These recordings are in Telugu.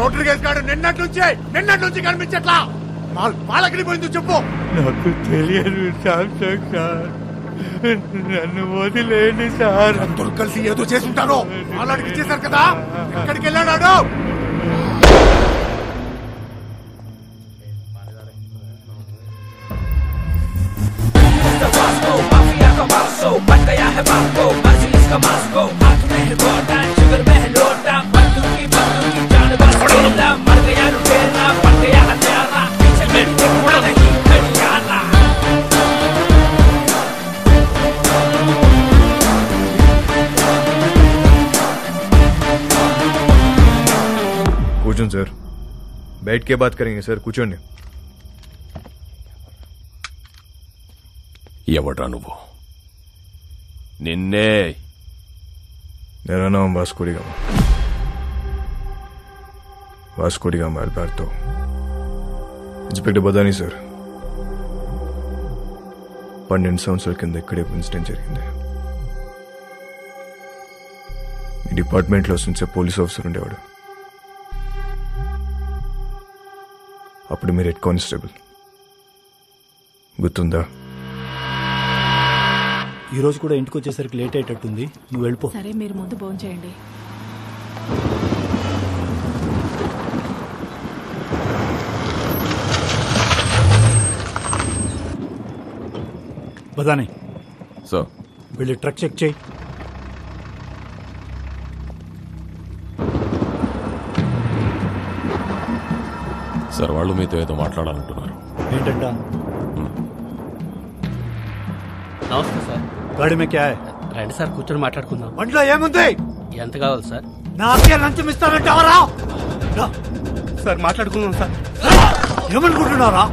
రోడ్రిగేస్ గారు నిన్నటి నుంచి కనిపించట్లా. వాళ్ళకి పోయింది చెప్పు. నాకు తెలియదు సామ్సంగ్ సార్, నన్ను వదిలేండి సార్. అందరూ కలిసి ఏదో చేసుంటారు. వాళ్ళకి ఇచ్చేశారు కదా, ఎక్కడికి వెళ్ళాడు? కూర్చోండి సార్, बैठ के बात करेंगे సార్. కూర్చోండి. ఎవడ్రా నువ్వు? నిన్నే. मेरा नाम Vasco D gamma. Vasco D gamma Alberto. Inspector Badani sir. 12 సంవత్సరాల కింద ఇక్కడే ఇన్సిడెంట్ జరిగింది. మీ డిపార్ట్మెంట్లో సిన్సే పోలీస్ ఆఫీసర్ ఉండేవాడు. అప్పుడు మీరు హెడ్ కానిస్టేబుల్. గుర్తుందా? ఈ రోజు కూడా ఇంటికి వచ్చేసరికి లేట్ అయ్యేటట్టుంది, నువ్వు వెళ్ళిపో. సరే, మీరు ముందు భోజనం చేయండి. బదాని సార్, వెళ్ళి ట్రక్ చెక్ చేయి. సార్, వాళ్ళు మీతో ఏదో మాట్లాడాలంటున్నారు. ఏంటంట? నమస్తే సార్. గాడి మే క్యా హై? రండి సార్, కూర్చొని మాట్లాడుకుందాం. వంటలో ఏముంది? ఎంత కావాలి సార్? నాకే లంచం ఇస్తానంటావరా? సార్ మాట్లాడుకుందాం సార్. ఏమనుకుంటున్నారా?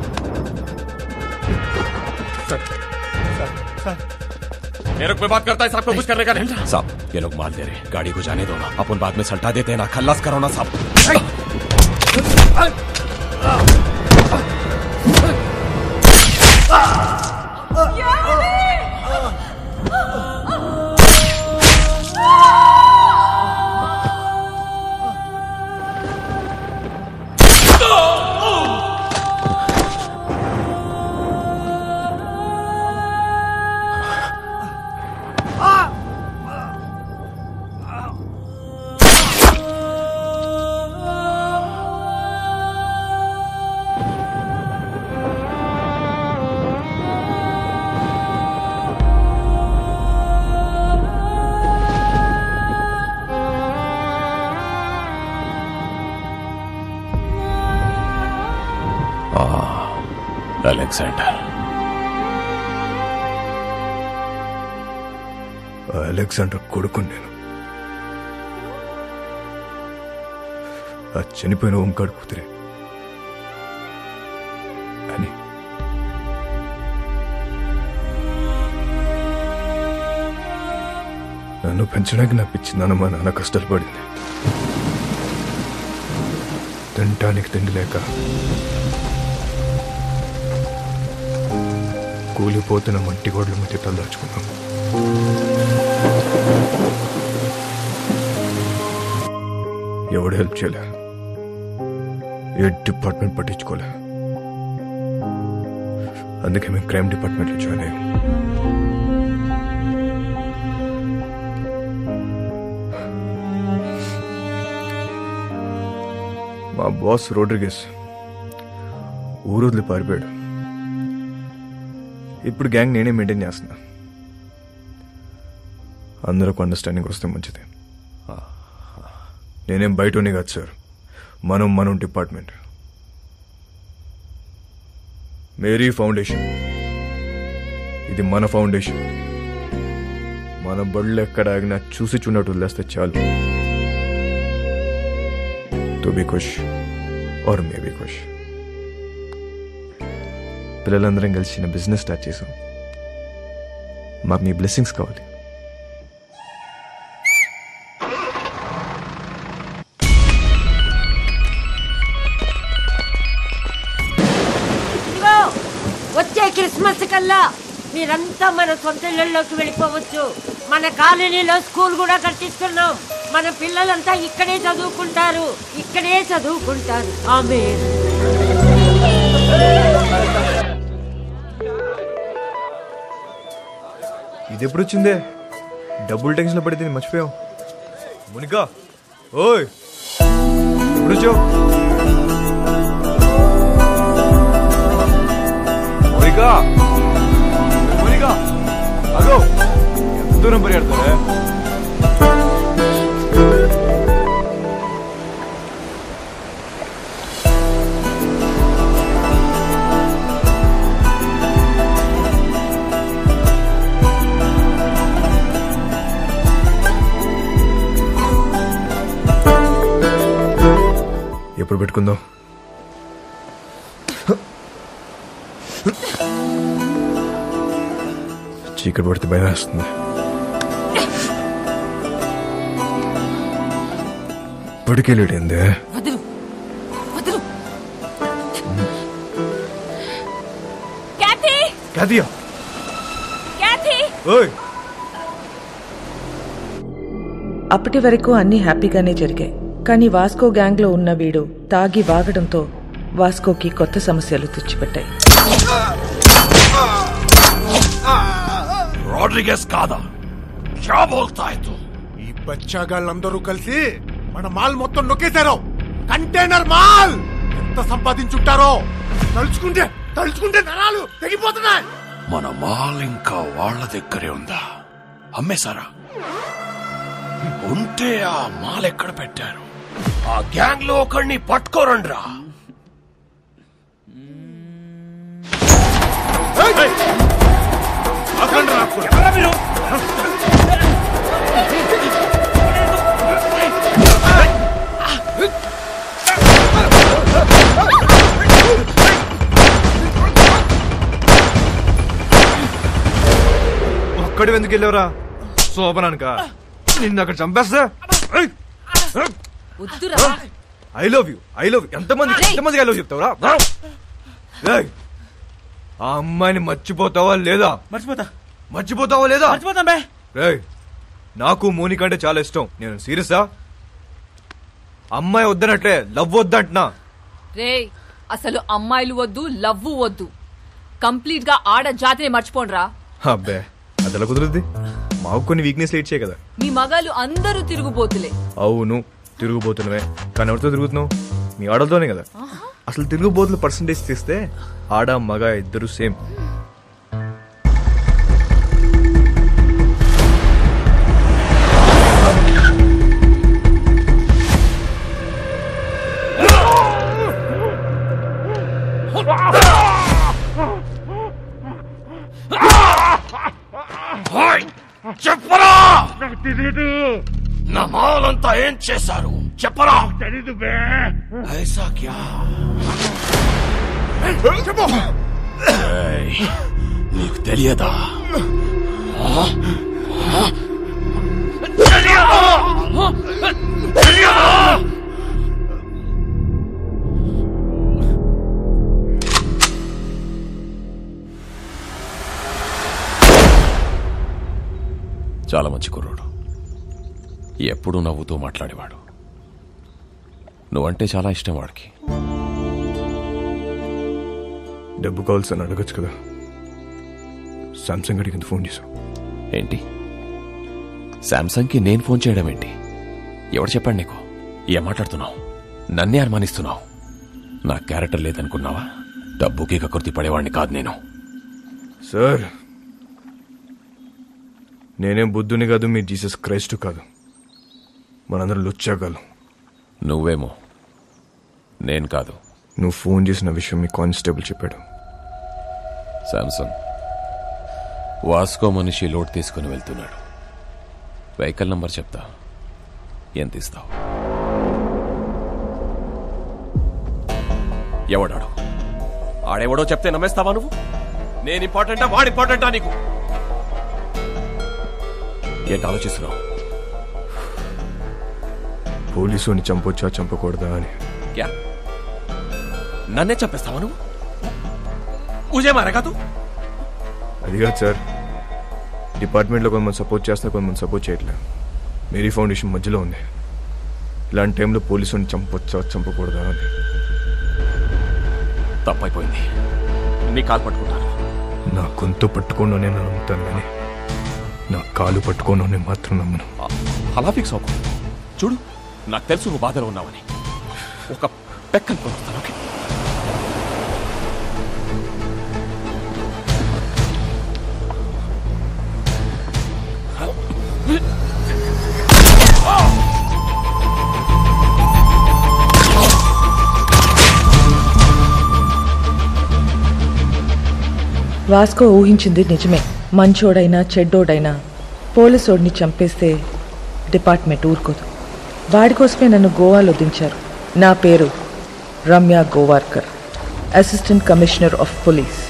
मेरे को बात करता है साहब को कुछ करने का नहीं। साहब, ये लोग माल दे रहे, गाड़ी को जाने दो ना, अपन बाद में सल्टा देते हैं ना, खल्लास करो ना साहब. అలెగ్జాండర్ కొడుకు నేను. ఆ చనిపోయిన ఓంకాడు కూతురే అని. నన్ను పెంచడానికి నా పిచ్చి నాన్న మా నాన్న కష్టాలు పడింది. తినటానికి తిండి లేక కూలిపోతున్న మట్టి గోడల మధ్య తలదాచుకున్నాం. ఎవడు హెల్ప్ చేయలే, ఏ డిపార్ట్మెంట్ పట్టించుకోలే. అందుకే మేము క్రైమ్ డిపార్ట్మెంట్లో జాయిన్ అయ్యాం. మా బాస్ రోడ్రిగేస్ ఊరు వదిలి పారిపోయాడు. ఇప్పుడు గ్యాంగ్ నేనే మెయింటైన్ చేస్తున్నా. అందరికి అండర్స్టాండింగ్ వస్తే మంచిది. నేనేం బయటనే కాదు సార్, మనం డిపార్ట్మెంట్. మేరీ ఫౌండేషన్, ఇది మన ఫౌండేషన్. మన బళ్ళు ఎక్కడ ఆగినా చూసి చూడట్టు వదిలేస్తే చాలు. తో బి ఖుష్ ఆర్ మే బి ఖుష్. పిల్లలందరం కలిసి చిన్న బిజినెస్ స్టార్ట్ చేసాం. మాకు మీ బ్లెస్సింగ్స్ కావాలి. వచ్చే క్రిస్మస్ కల్లా మీరంతా మన సొంత ఇళ్లలోకి వెళ్ళిపోవచ్చు. మన కాలనీలో స్కూల్ కూడా కట్టిస్తున్నాం. మన పిల్లలంతా ఇక్కడే చదువుకుంటారు. ఆమేన్. ఇది ఎప్పుడు వచ్చిందే? డబుల్ టెన్షన్ లో పడితే మర్చిపోయావు. మోనికా, ఓయ్ ఎప్పుడు వచ్చావు? మోనికా, మోనికా, అదో ఎంత దూరం పరిగెడతారే? ఎప్పుడు పెట్టుకుందాం? చీకటి పడితే భయం వేస్తుంది. ఇప్పటికే లేడైందే. అప్పటి వరకు అన్ని హ్యాపీగానే జరిగాయి. కానీ వాస్కో గ్యాంగ్ లో ఉన్న వీడు తాగి వాగడంతో వాస్కోకి కొత్త సమస్యలు తెచ్చిపెట్టాయి. రోడ్రిగస్ కాదా? క్యా బోల్తా హై తు? ఈ బచ్చాగాళ్ళందరూ కలిసి మన మాల్ మొత్తం నొక్కేశారు. కంటైనర్ మాల్ ఎంత సంపాదించుంటారో తలుచుకుంటే నరాలు తెగిపోతున్నాయి. మన మాల్ ఇంకా వాళ్ళ దగ్గరే ఉందా? అమ్మేశారా? ఉంటే ఆ మాల్ ఎక్కడ పెట్టారు? ఆ గ్యాంగ్ లో ఒకడిని పట్టుకోరండ్రా. ఒక్కడి ఎందుకు వెళ్ళావురా? శోభనానిక నిన్ను అక్కడ చంపేస్తా. ఐ లవ్ యూ ఎంతమందికి ఐ లవ్ చెప్తావురా? ఆ అమ్మాయిని మర్చిపోతావా లేదా? మర్చిపోతావా లేదా? నాకు మోనిక అంటే చాలా ఇష్టం. నేను సీరియసా? అమ్మాయి వద్దనట్లే, లవ్ వద్దంటున్నా. రే అసలు అమ్మాయిలు వద్దు, లవ్ వద్దు, కంప్లీట్ గా ఆడ జాతిని మర్చిపోండ్రా. అబ్బే అదలా కుదురుద్ది. మాకు కొన్ని వీక్నెస్ ఇచ్చే కదా. మీ మగాళ్ళు అందరూ తిరుగుబోతులే. అవును తిరుగుబోతున్నవే, కానీ ఎవరితో తిరుగుతున్నావు? మీ ఆడలతోనే కదా. అసలు తిరుగుబోతుల పర్సంటేజ్ తీస్తే ఆడ మగ ఇద్దరు సేమ్. చెప్పరా, నా మాలంతా ఏం చేశారు చెప్పరా? తెలీదు బే. ఐసా క్యా? నీకు తెలియదా? చాలా మంచి కుర్రోడు, ఎప్పుడూ నవ్వుతూ మాట్లాడేవాడు. నువ్వంటే చాలా ఇష్టం వాడికి. డబ్బు కావాల్సి అని అడగచ్చు కదా. సామ్సంగ్ అడిగి ఫోన్ చేశావు ఏంటి? శాంసంగ్ కి నేను ఫోన్ చేయడం ఏంటి? ఎవరు చెప్పాడు నీకు? ఏం మాట్లాడుతున్నావు? నన్నే అనుమానిస్తున్నావు. నా క్యారెక్టర్ లేదనుకున్నావా? డబ్బుకి కకృతి పడేవాడిని కాదు నేను. సార్ నేనేం బుద్ధుని కాదు, మీ జీసస్ క్రైస్ట్ కాదు. మనందరం లుచ్చాగాలం. నువ్వేమో, నేను కాదు. నువ్వు ఫోన్ చేసిన విషయం మీ కానిస్టేబుల్ చెప్పాడు. శాంసంగ్ వాస్కో మనిషి లోడ్ తీసుకుని వెళ్తున్నాడు. వెహికల్ నంబర్ చెప్తా, ఎంత ఇస్తావు? ఎవడాడు? ఆడెవడో చెప్తే నమ్మేస్తావా నువ్వు? నేను ఇంపార్టెంటా వాడు ఇంపార్టెంటా నీకు? ఏంటి ఆలోచిస్తున్నావు? పోలీసుని చంపొచ్చా చంపకూడదా అని. క్యా నన్నే చంపేస్తావా నువ్వు? ముझे मारेगा तू? అది కాదు సార్, డిపార్ట్మెంట్లో కొంతమంది సపోర్ట్ చేస్తే కొంతమంది సపోర్ట్ చేయట్లేదు. మేరీ ఫౌండేషన్ మధ్యలో ఉంది. ఇలాంటి టైంలో పోలీసుని చంపొచ్చా చంపకూడదా అని. తప్పైపోయింది, నీ కాలు పట్టుకుంటాను. నా గొంతు పట్టుకోను నేను నమ్ముతాను, కానీ నా కాలు పట్టుకోను నేను మాత్రం నమ్మను. అలా ఫిక్స్ అవ్వకు. చూడు, నాకు తెలుసు నువ్వు బాధలో ఉన్నావని. ఒక పెక్కను కొనుస్తాను. ఓకే, వాస్కో ఊహించింది నిజమే. మంచోడైనా చెడ్డోడైనా పోలీసోడిని చంపేస్తే డిపార్ట్మెంట్ ఊరుకోదు. వాడి కోసమే నన్ను గోవాలో దించారు. నా పేరు Ramya Govarkar, assistant commissioner of police.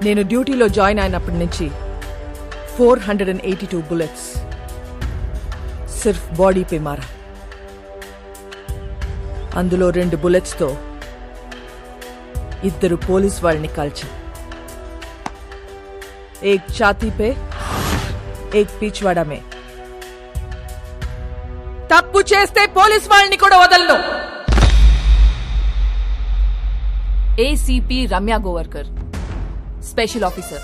నేను డ్యూటీలో జాయిన్ అయినప్పటి నుంచి 482 బుల్లెట్స్ సిర్ఫ్ బాడీ పే మారా. అందులో 2 బుల్లెట్స్తో 2 పోలీస్ వాళ్ళని కాల్చా. एक छाती पे एक पीछवाड़ा में. తప్పు చేస్తే పోలీస్ వాళ్ళని కూడా వదలను. ACP Ramya Govarkar, special officer.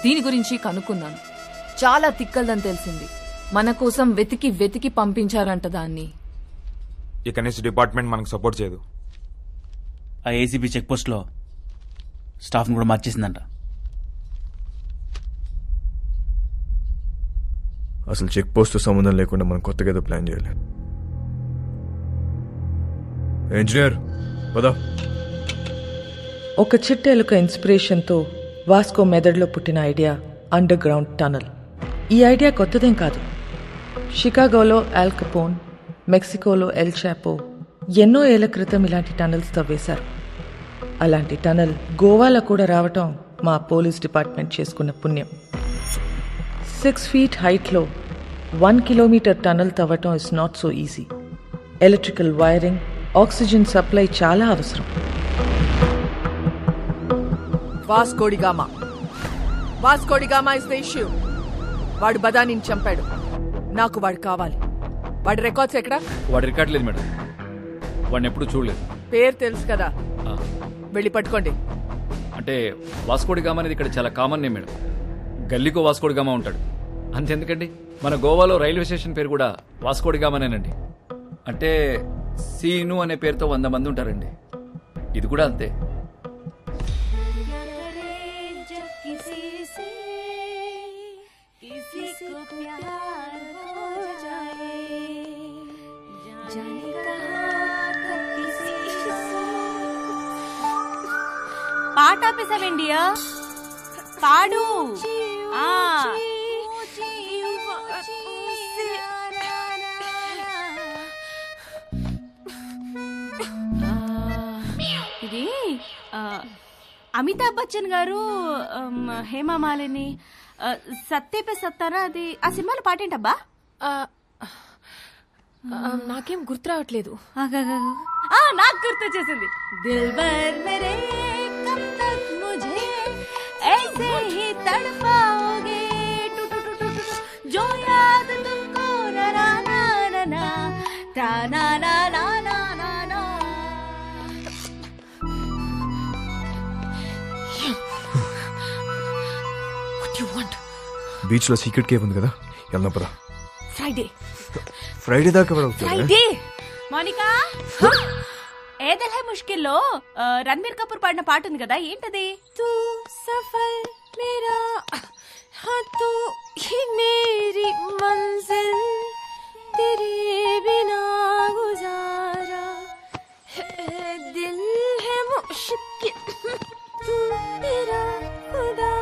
దీని గురించి కనుక్కున్నాను. చాలా తిక్కల్దని తెలిసింది. మన కోసం వెతికి వెతికి పంపించారంట దాన్ని. ఇక నుంచి డిపార్ట్మెంట్ మనకు సపోర్ట్ చేయదు. ఆ ఏసీబీ చెక్ పోస్ట్ లో స్టాఫ్ ను కూడా మార్చేసిందంట. అసలు చెక్ పోస్ట్ సంబంధం లేకుండా మనం కొత్తగా ఏదో ప్లాన్ చేయాలి. ఇంజనీర్ పదా. ఒక చిట్టెలుక ఇన్స్పిరేషన్తో వాస్కో మెదడులో పుట్టిన ఐడియా అండర్ గ్రౌండ్ టనల్. ఈ ఐడియా కొత్తదేం కాదు. షికాగోలో ఆల్ కపోన్, మెక్సికోలో ఎల్ చాపో ఎన్నో ఏళ్ల క్రితం ఇలాంటి టనల్స్ తవ్వేశారు. అలాంటి టనల్ గోవాలో కూడా రావటం మా పోలీస్ డిపార్ట్మెంట్ చేసుకున్న పుణ్యం. 6 feet హైట్లో 1 kilometer టనల్ తవ్వటం is not so easy. Electrical wiring, oxygen supply చాలా అవసరం. Vasco da Gama is the issue. వాడు బదానిని చంపాడు. నాకు వాడు కావాలి. వాడి రికార్డ్స్ ఎక్కడ? వాడి రికార్డ్ లేదు మేడం. వాడిని ఎప్పుడు చూడలేదు. పేరు తెలుసు కదా, వెళ్ళి పట్టుకోండి. అంటే వాస్కోడిగామా అనేది ఇక్కడ చాలా కామన్ నేమ్ మేడం. గల్లీకో వాస్కోడిగామా ఉంటాడు. అంతెందుకండి, మన గోవాలో రైల్వే స్టేషన్ పేరు కూడా వాస్కోడిగామానేనండి. అంటే సీను అనే పేరుతో 100 మంది ఉంటారండి. ఇది కూడా అంతే. పాట ఆపేసావేండియా? పాడు. ఇది అమితాబ్ బచ్చన్ గారు, హేమమాలిని, సత్తే పే సత్తారా, అది ఆ సినిమాలో పాటేంటబ్బా? నాకేం గుర్తు రావట్లేదు. నాకు గుర్తు వచ్చేసింది. దిల్బర్ మేరే కబ్ తక్ ముझे ऐसे ही तड़पाओगे जो याद तुमको ना ना ना ना ता ना ना ना ना ना ना. What do you want? Beach లో సీక్రెట్ కేవ్ ఉంది కదా, వెళ్దాం పదా. ఫ్రైడే దాకా ఫ్రైడే. మోనికా, ఏ దిల్ హై ముష్కిల్లో రణబీర్ కపూర్ పాడిన పాట ఉంది కదా, ఏంటది? తూ సఫర్ మేరా తూ he Mary Manzil తెరే Bina గుజారా Dil high ముష్కిల్ తూ మేరా ఖుదా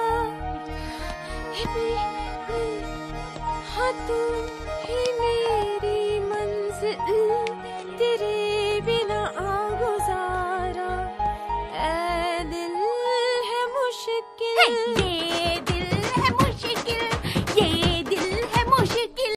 తూ హీ మేరీ మంజిల్. ये